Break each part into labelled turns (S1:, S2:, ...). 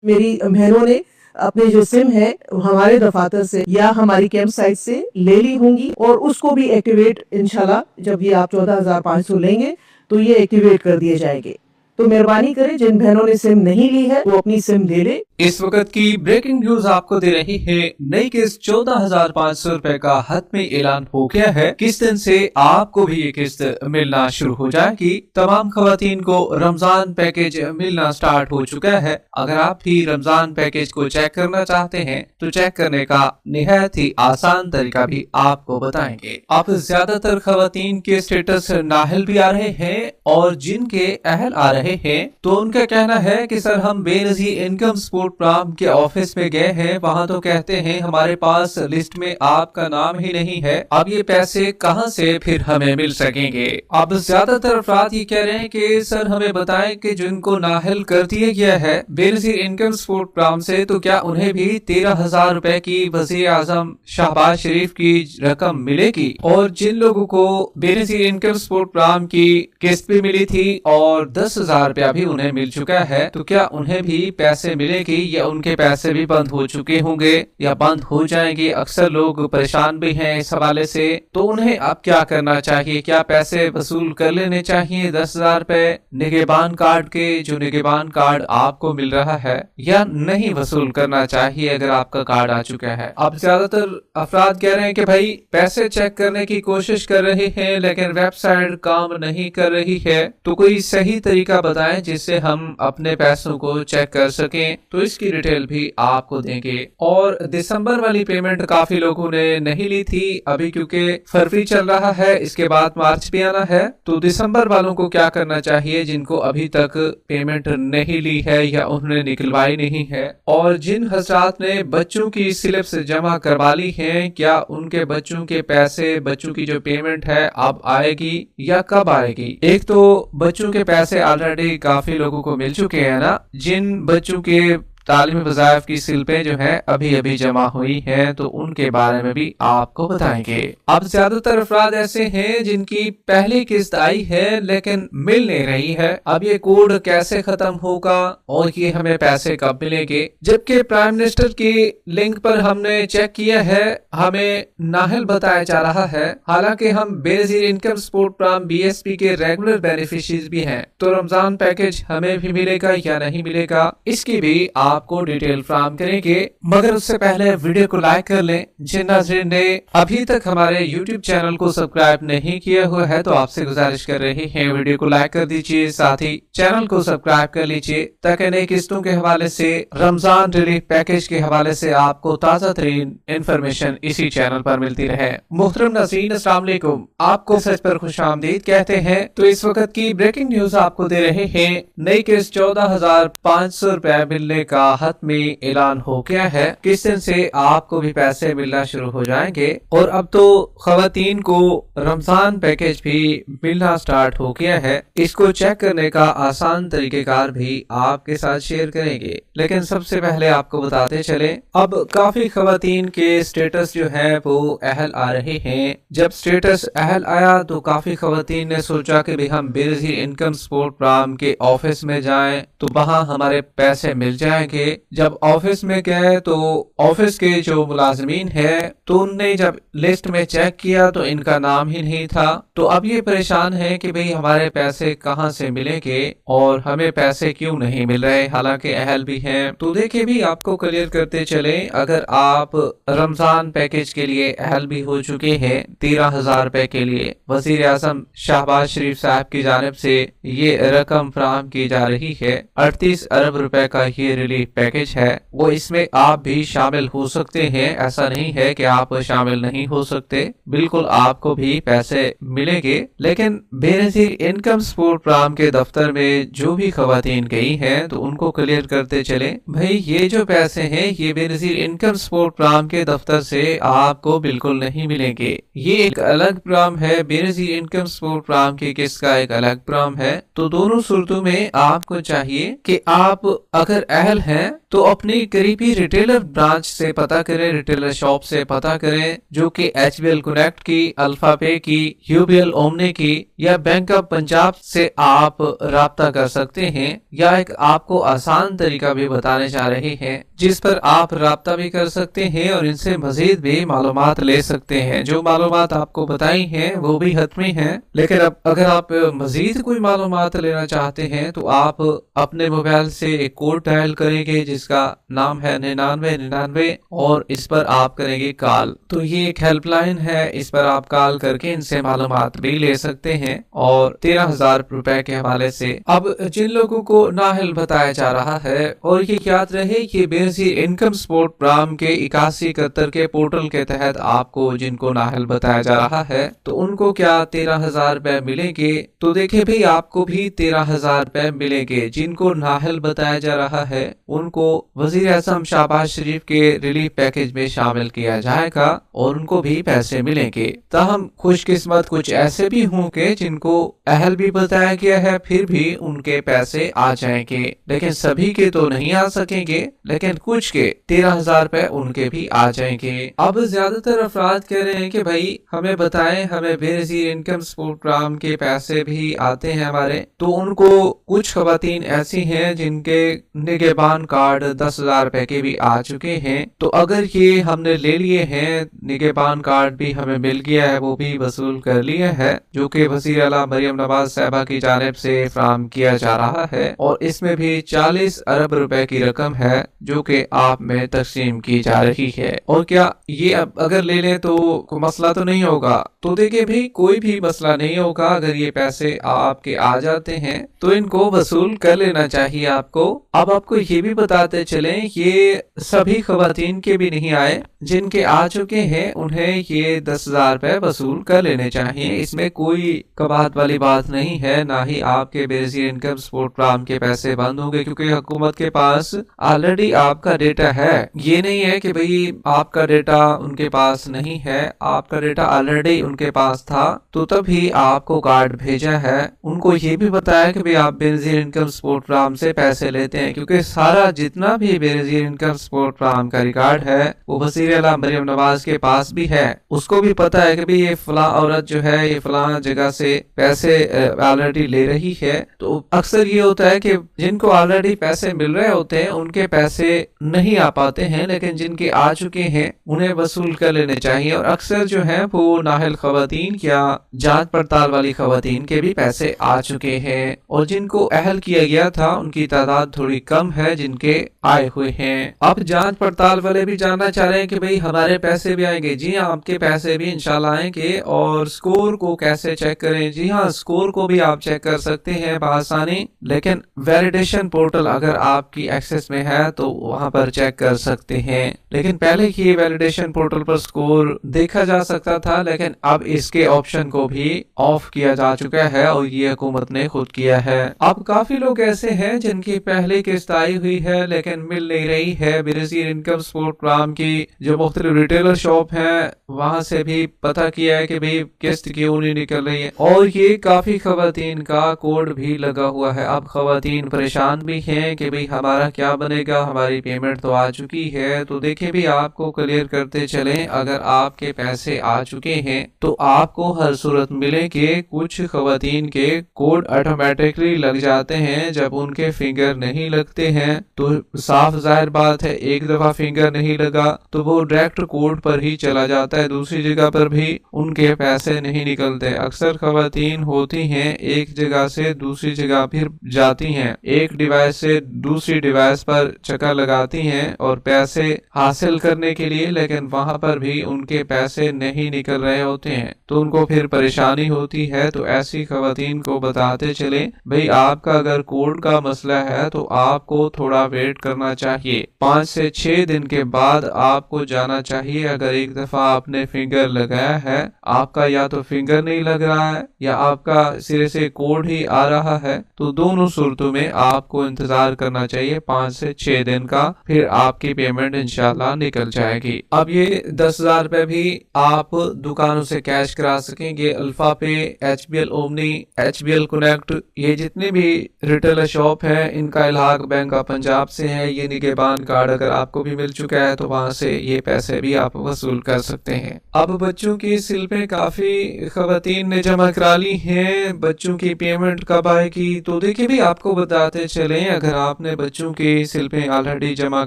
S1: मेरी बहनों ने अपने जो सिम है हमारे दफातर से या हमारी कैंप साइट से ले ली होंगी और उसको भी एक्टिवेट इंशाल्लाह जब ये आप 14,500 लेंगे तो ये एक्टिवेट कर दिए जाएंगे। तो मेहरबानी करें, जिन बहनों ने सिम नहीं ली है वो अपनी सिम ले ले।
S2: इस वक्त की ब्रेकिंग न्यूज आपको दे रही है, नई किस्त 14,500 रुपए का हतमी ऐलान हो गया है। किस दिन से आपको भी ये किस्त मिलना शुरू हो जाएगी। तमाम खवातीन को रमजान पैकेज मिलना स्टार्ट हो चुका है। अगर आप भी रमजान पैकेज को चेक करना चाहते हैं तो चेक करने का निहायत ही आसान तरीका भी आपको बताएंगे। अब ज्यादातर खवातीन के स्टेटस नाहल भी आ रहे हैं और जिनके अहल आ रहे हैं तो उनका कहना है कि सर हम बेनजीर इनकम सपोर्ट प्रोग्राम के ऑफिस में गए हैं, वहाँ तो कहते हैं हमारे पास लिस्ट में आपका नाम ही नहीं है, अब ये पैसे कहाँ से फिर हमें मिल सकेंगे। अब ज्यादातर अफराद ये कह रहे हैं कि सर हमें बताएं कि जिनको नाहल कर दिया गया है बेनजीर इनकम सपोर्ट प्रोग्राम से, तो क्या उन्हें भी 13,000 रुपए की वज़ीर आज़म शहबाज शरीफ की रकम मिलेगी। और जिन लोगों को बेनजीर इनकम सपोर्ट प्रोग्राम की किस्त भी मिली थी और 10,000 रुपया भी उन्हें मिल चुका है, तो क्या उन्हें भी पैसे मिलेगी या उनके पैसे भी बंद हो चुके होंगे या बंद हो जाएंगे। अक्सर लोग परेशान भी हैं इस हवाले से। तो उन्हें अब क्या करना चाहिए, क्या पैसे वसूल कर लेने चाहिए 10,000 रुपए निगहबान कार्ड के, जो निगहबान कार्ड आपको मिल रहा है, या नहीं वसूल करना चाहिए अगर आपका कार्ड आ चुका है। अब ज्यादातर अफराद कह रहे हैं कि भाई पैसे चेक करने की कोशिश कर रहे हैं लेकिन वेबसाइट काम नहीं कर रही है, तो कोई सही तरीका बताएं जिससे हम अपने पैसों को चेक कर सकें। तो इसकी डिटेल भी आपको देंगे। और दिसंबर वाली पेमेंट काफी लोगों ने नहीं ली थी अभी, क्योंकि फरवरी चल रहा है, इसके बाद मार्च भी आना है। तो दिसंबर वालों को क्या करना चाहिए जिनको अभी तक पेमेंट नहीं ली है या उन्होंने निकलवाई नहीं है। और जिन हजरात ने बच्चों की स्लिप्स जमा करवा ली है, क्या उनके बच्चों के पैसे, बच्चों की जो पेमेंट है अब आएगी या कब आएगी। एक तो बच्चों के पैसे ऑलरेडी काफी लोगों को मिल चुके हैं ना, जिन बच्चों के तालीमी वज़ाइफ की स्लिपें जो है अभी अभी जमा हुई हैं, तो उनके बारे में भी आपको बताएंगे। अब ज्यादातर अफराद ऐसे हैं जिनकी पहली किस्त आई है लेकिन मिल नहीं रही है। अब ये कोड कैसे खत्म होगा और ये हमें पैसे कब मिलेंगे, जबकि प्राइम मिनिस्टर की लिंक पर हमने चेक किया है हमें नाहल बताया जा रहा है। हालांकि हम Benazir income support program BSP के रेगुलर बेनिफिशियरी भी हैं, तो रमजान पैकेज हमें भी मिलेगा या नहीं मिलेगा इसकी भी आपको डिटेल फ्राहम करेंगे। मगर उससे पहले वीडियो को लाइक कर लें। जिन नाज़रीन ने अभी तक हमारे YouTube चैनल को सब्सक्राइब नहीं किया हुआ है तो आपसे गुजारिश कर रहे हैं वीडियो को लाइक कर दीजिए, साथ ही चैनल को सब्सक्राइब कर लीजिए ताकि नई किस्तों के हवाले से, रमजान रिलीफ पैकेज के हवाले से आपको ताज़ा तरीन इंफॉर्मेशन इसी चैनल पर मिलती रहे। मुहतरम नाज़रीन, अस्सलाम वालेकुम, आपको सच पर खुशामदीद कहते हैं। तो इस वक्त की ब्रेकिंग न्यूज आपको दे रहे हैं, नई किस्त 14,500 रुपए मिलने का हतमी ऐलान हो गया है। किस दिन से आपको भी पैसे मिलना शुरू हो जाएंगे और अब तो खवातीन को रमजान पैकेज भी मिलना स्टार्ट हो गया है। इसको चेक करने का आसान तरीकेकार भी आपके साथ शेयर करेंगे, लेकिन सबसे पहले आपको बताते चले, अब काफी खवातीन के स्टेटस जो है वो अहल आ रहे हैं। जब स्टेटस अहल आया तो काफी खवातीन ने सोचा कि भी हम बेनजीर इनकम सपोर्ट प्रोग्राम के ऑफिस में जाएं तो वहाँ हमारे पैसे मिल जाएंगे। जब ऑफिस में गए तो ऑफिस के जो मुलाजमीन है तो उनने जब लिस्ट में चेक किया तो इनका नाम ही नहीं था। तो अब ये परेशान है कि भाई हमारे पैसे कहां से मिलेंगे और हमें पैसे क्यों नहीं मिल रहे, हालांकि अहल भी हैं। तो देखिए भी आपको क्लियर करते चले, अगर आप रमजान पैकेज के लिए अहल भी हो चुके हैं 13,000 रुपए के लिए वजीर आजम शहबाज शरीफ साहब की जानिब से ये रकम फराहम की जा रही है, 38 अरब रुपए का ये रिलीफ पैकेज है, वो इसमें आप भी शामिल हो सकते हैं। ऐसा नहीं है कि आप शामिल नहीं हो सकते, बिल्कुल आपको भी पैसे मिलेंगे। लेकिन बेनजीर इनकम सपोर्ट प्रोग्राम के दफ्तर में जो भी खवातीन गई हैं तो उनको क्लियर करते चले, भाई ये जो पैसे हैं ये बेनजीर इनकम सपोर्ट प्रोग्राम के दफ्तर से आपको बिल्कुल नहीं मिलेंगे। ये एक अलग प्रोग्राम है, बेनजीर इनकम सपोर्ट प्रोग्राम की किस्त का एक अलग प्रोग्राम है। तो दोनों सूरतों में आपको चाहिए कि आप अगर अहल हैं तो अपनी करीबी रिटेलर ब्रांच से पता करें, रिटेलर शॉप से पता करें, जो कि HBL कनेक्ट की, अल्फा पे की, UBL ओमनी की या बैंक ऑफ पंजाब से आप राब्ता कर सकते हैं। या एक आपको आसान तरीका भी बताने जा रहे हैं जिस पर आप राब्ता भी कर सकते हैं और इनसे मजीद भी मालूमात ले सकते हैं। जो मालूमात आपको बताई हैं वो भी हतमी हैं, लेकिन अब अगर आप मजीद कोई मालूमात लेना चाहते हैं तो आप अपने मोबाइल से एक कोड डायल करेंगे जिसका नाम है 9999 और इस पर आप करेंगे कॉल। तो ये एक हेल्पलाइन है, इस पर आप कॉल करके इनसे मालूमात भी ले सकते हैं और 13,000 रुपए के हवाले से। अब जिन लोगों को नाहल बताया जा रहा है, और ये याद रहे कि बेनजीर इनकम सपोर्ट प्रोग्राम के 8171 के पोर्टल के तहत आपको जिनको नाहल बताया जा रहा है तो उनको क्या 13,000 रुपए मिलेंगे? तो देखे भाई, आपको भी 13,000 रुपए मिलेंगे। जिनको नाहल बताया जा रहा है उनको वजीर आजम शहबाज शरीफ के रिलीफ पैकेज में शामिल किया जाएगा और उनको भी पैसे मिलेंगे। ताहम खुशकिस्मत कुछ ऐसे भी होंगे जिनको अहल भी बताया गया है फिर भी उनके पैसे आ जाएंगे, लेकिन सभी के तो नहीं आ सकेंगे, लेकिन कुछ के 13,000 रुपए उनके भी आ जाएंगे। अब ज्यादातर अफराद कह रहे हैं कि भाई हमें बताएं, हमें बेनजीर इनकम सपोर्ट प्रोग्राम के पैसे भी आते हैं हमारे। तो उनको कुछ खवातीन ऐसी हैं जिनके निगहबान कार्ड 10,000 रुपए के भी आ चुके हैं। तो अगर ये हमने ले लिए हैं, निगहबान कार्ड भी हमें मिल गया है, वो भी वसूल कर लिया है, जो कि वज़ीर आला मरियम नवाज साहबा की जानिब से फराहम किया जा रहा है और इसमें भी 40 अरब रुपए की रकम है जो कि आप में तकसीम की जा रही है। और क्या ये अब अगर ले लें तो कोई मसला तो नहीं होगा? तो देखिए भाई, कोई भी मसला नहीं होगा। अगर ये पैसे आपके आ जाते हैं तो इनको वसूल कर लेना चाहिए आपको। अब आपको ये भी बताते चलें, ये सभी खवातीन के भी नहीं आए, जिनके आ चुके हैं उन्हें ये 10,000 रुपए वसूल कर लेने चाहिए। इसमें कोई कबाहत वाली बात नहीं है, ना ही आपके बेनजीर इनकम सपोर्ट प्रोग्राम के पैसे बंद होंगे, क्योंकि हुकूमत के पास ऑलरेडी आपका डेटा है। ये नहीं है कि भाई आपका डेटा उनके पास नहीं है, आपका डेटा ऑलरेडी उनके पास था तो तभी आपको कार्ड भेजा है। उनको ये भी बताया कि भाई आप बेनजीर इनकम सपोर्ट प्रोग्राम से पैसे लेते हैं, क्योंकि सारा जितना भी बेनजीर इनकम सपोर्ट प्रोग्राम का रिकॉर्ड है वो वज़ीर आला मरियम नवाज के पास भी है। उसको भी पता है कि भाई ये फला औरत जो है ये फला जगह से पैसे ऑलरेडी ले रही है। तो अक्सर ये होता है कि जिनको ऑलरेडी पैसे मिल रहे होते हैं उनके पैसे नहीं आ पाते हैं, लेकिन जिनके आ चुके हैं उन्हें वसूल कर लेने चाहिए। और अक्सर जो है वो नाहल खवातीन या जांच पड़ताल वाली खवातीन के भी पैसे आ चुके हैं, और जिनको अहल किया गया था उनकी तादाद थोड़ी कम है जिनके आए हुए हैं। अब जांच पड़ताल वाले भी जानना चाह रहे हैं कि भाई हमारे पैसे भी आएंगे। जी हाँ, आपके पैसे भी इंशाल्लाह आएंगे। और स्कोर को कैसे चेक करें? जी हाँ, स्कोर को भी आप चेक कर सकते हैं बआसानी, लेकिन वैलिडेशन पोर्टल अगर आपकी एक्सेस में है तो वहां पर चेक कर सकते हैं। लेकिन पहले ही वैलिडेशन पोर्टल पर स्कोर देखा जा सकता था, लेकिन अब इसके ऑप्शन को भी ऑफ किया जा चुका है और ये हुकूमत ने खुद किया है। अब काफी लोग ऐसे हैं जिनकी पहले किस्त आई हुई है लेकिन मिल नहीं रही है। बेनजीर इनकम सपोर्ट प्रोग्राम की जो मुख्तलिफ रिटेलर शॉप है वहां से भी पता किया है कि भाई किस्त क्यों नहीं निकल रही है, और ये काफी खवातीन का कोड भी लगा हुआ है। अब खवातीन परेशान भी हैं कि भाई हमारा क्या बनेगा, हमारी पेमेंट तो आ चुकी है। तो देखिए भी आपको क्लियर करते चलें, अगर आपके पैसे आ चुके हैं तो आपको हर सूरत मिलेंगे। कुछ खवातीन के कोड ऑटोमेटिकली लग जाते हैं, जब उनके फिंगर नहीं लगते हैं तो साफ जाहिर बात है एक दफा फिंगर नहीं लगा तो वो डायरेक्ट कोड पर ही चला जाता है, दूसरी जगह पर भी उनके पैसे नहीं निकलते। अक्सर खवातीन होती हैं एक जगह से दूसरी जगह फिर जाती हैं, एक डिवाइस से दूसरी डिवाइस पर चक्कर लगाती हैं और पैसे हासिल करने के लिए, लेकिन वहां पर भी उनके पैसे नहीं निकल रहे होते हैं तो उनको फिर परेशानी होती है। तो ऐसी खवातीन को बताते चले भाई आपका अगर कोड का मसला है तो आपको थोड़ा वेट करना चाहिए, 5 से 6 दिन के बाद आपको जाना चाहिए। अगर एक दफा आपने फिंगर लगाया है, आपका या तो फिंगर नहीं लग रहा है या आपका सिरे से कोड ही आ रहा है, तो दोनों सूरतों में आपको इंतजार करना चाहिए 5 से 6 दिन का, फिर आपकी पेमेंट इंशाल्लाह निकल जाएगी। अब ये 10,000 रुपए भी आप दुकानों से कैश करा सकेंगे। अल्फा पे, HBL ओमनी, HBL कनेक्ट, ये जितने भी रिटेलर शॉप है इनका इलाहाक बैंक ऑफ पंजाब से है, ये निगहबान कार्ड अगर आपको भी मिल चुका है तो वहां से ये पैसे भी आप वसूल कर सकते हैं। अब बच्चों की स्लिपें काफी खवातीन ने जमा करा ली हैं, बच्चों की पेमेंट कब आएगी तो देखिए भी आपको बताते चले, अगर आपने बच्चों की स्लिपें ऑलरेडी जमा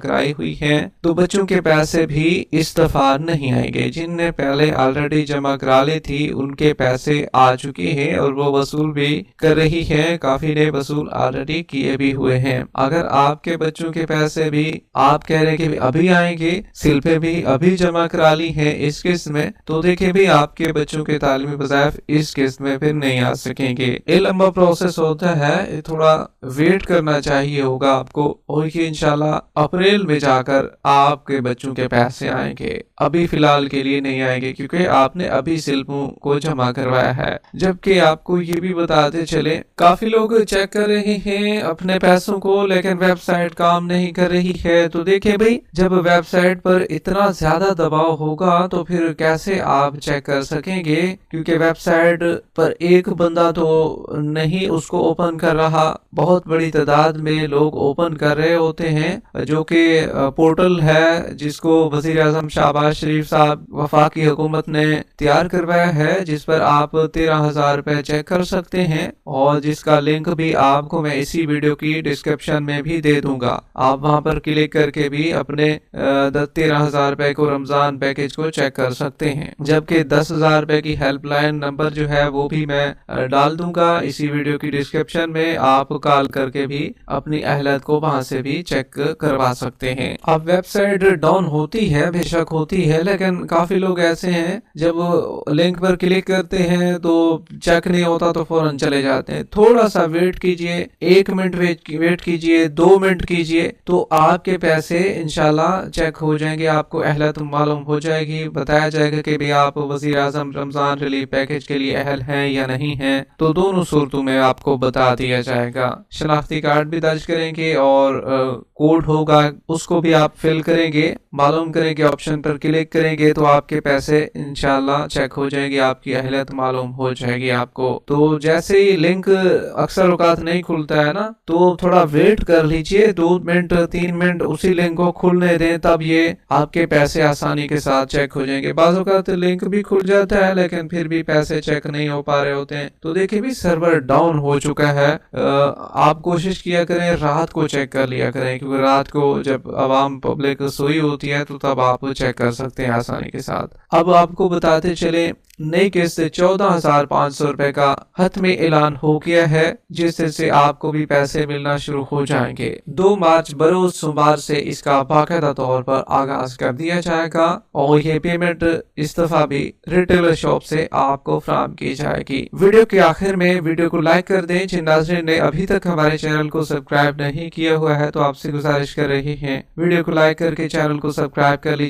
S2: कराई हुई हैं तो बच्चों के पैसे भी इस दफा नहीं आएंगे। जिनने पहले ऑलरेडी जमा करा ली थी उनके पैसे आ चुके हैं और वो वसूल भी कर रही है, काफी ने वसूल ऑलरेडी किए भी हुए हैं। अगर आपके बच्चों के पैसे भी आप कह रहे हैं कि अभी आएंगे, स्लिपें भी अभी जमा करा ली है इस किस्त में, तो देखिए भी आपके बच्चों के तालीमी वज़ाइफ इस किस्त में फिर नहीं आ सकेंगे। ये लंबा प्रोसेस होता है, थोड़ा वेट करना चाहिए होगा आपको, और ये इंशाल्लाह अप्रैल में जाकर आपके बच्चों के पैसे आएंगे, अभी फिलहाल के लिए नहीं आएंगे क्योंकि आपने अभी स्लिपों को जमा करवाया है। जबकि आपको ये भी बताते चले, काफी लोग चेक कर रहे हैं अपने पैसों को लेकिन वेबसाइट काम नहीं कर रही है। तो देखिए भाई, जब वेबसाइट पर इतना ज्यादा दबाव होगा तो फिर कैसे आप चेक कर सकेंगे, क्योंकि वेबसाइट पर एक बंदा तो नहीं उसको ओपन कर रहा, बहुत बड़ी तादाद में लोग ओपन कर रहे होते हैं, जो कि पोर्टल है जिसको वजीर आजम शहबाज शरीफ साहब वफाकी हुकूमत ने तैयार करवाया है, जिस पर आप 13,000 रुपए चेक कर सकते हैं और जिसका लिंक भी आपको मैं इसी वीडियो की डिस्क्रिप्शन में भी दे दूंगा। आप वहां पर क्लिक करके भी अपने 13,000 रुपए को रमजान पैकेज को चेक कर सकते हैं। जबकि 10,000 रुपए की हेल्पलाइन नंबर जो है वो भी मैं डाल दूंगा इसी वीडियो की डिस्क्रिप्शन में, आप कॉल करके भी अपनी अहलियत को वहां से भी चेक करवा सकते हैं। अब वेबसाइट डाउन होती है, बेशक होती है, लेकिन काफी लोग ऐसे हैं जब लिंक पर क्लिक करते हैं तो चेक नहीं होता तो फौरन चले जाते हैं। थोड़ा सा वेट कीजिए, 1 मिनट वेट कीजिए, 2 मिनट कीजिए, तो आपके पैसे इंशाल्लाह चेक हो जाएंगे, आपको अहलियत मालूम हो जाएगी, बताया जाएगा कि भी आप वजीर आजम रमजान रिलीफ पैकेज के लिए अहल हैं या नहीं हैं। तो दोनों सूरतों में आपको बता दिया जाएगा। शनाख्ती कार्ड भी दर्ज करेंगे और कोड होगा उसको भी आप फिल करेंगे, मालूम करेंगे, ऑप्शन पर क्लिक करेंगे तो आपके पैसे इंशाल्लाह चेक हो जाएंगे, आपकी अहलियत मालूम हो जाएगी आपको। तो जैसे ही लिंक अक्सर औकात नहीं खुलता है ना, तो थोड़ा वेट कर लीजिए, 2 मिनट 3 मिनट उसी लिंक को खुलने दें, तब ये आपके पैसे आसानी के साथ चेक हो जाएंगे। बाज़ औकात लिंक भी खुल जाता है लेकिन फिर भी पैसे चेक नहीं हो पा रहे होते हैं। तो देखिए भी सर्वर डाउन हो चुका है, आप कोशिश किया करें रात को चेक कर लिया करें, क्योंकि रात को जब आवाम पब्लिक सोई होती है तो तब आप चेक कर सकते हैं आसानी के साथ। अब आपको बताते चले, नई किस्त 14,500 रुपए का हतमी ऐलान हो गया है, जिससे आपको भी पैसे मिलना शुरू हो जाएंगे। 2 मार्च बरोज सोमवार से इसका बाकायदा तौर पर आगाज कर दिया जाएगा और ये पेमेंट इस दफा भी रिटेलर शॉप से आपको फराहम की जाएगी। वीडियो के आखिर में वीडियो को लाइक कर दें। जिन नाज़रीन ने अभी तक हमारे चैनल को सब्सक्राइब नहीं किया हुआ है तो आपसे गुजारिश कर रहे हैं वीडियो को लाइक करके चैनल को सब्सक्राइब कर लीजिए।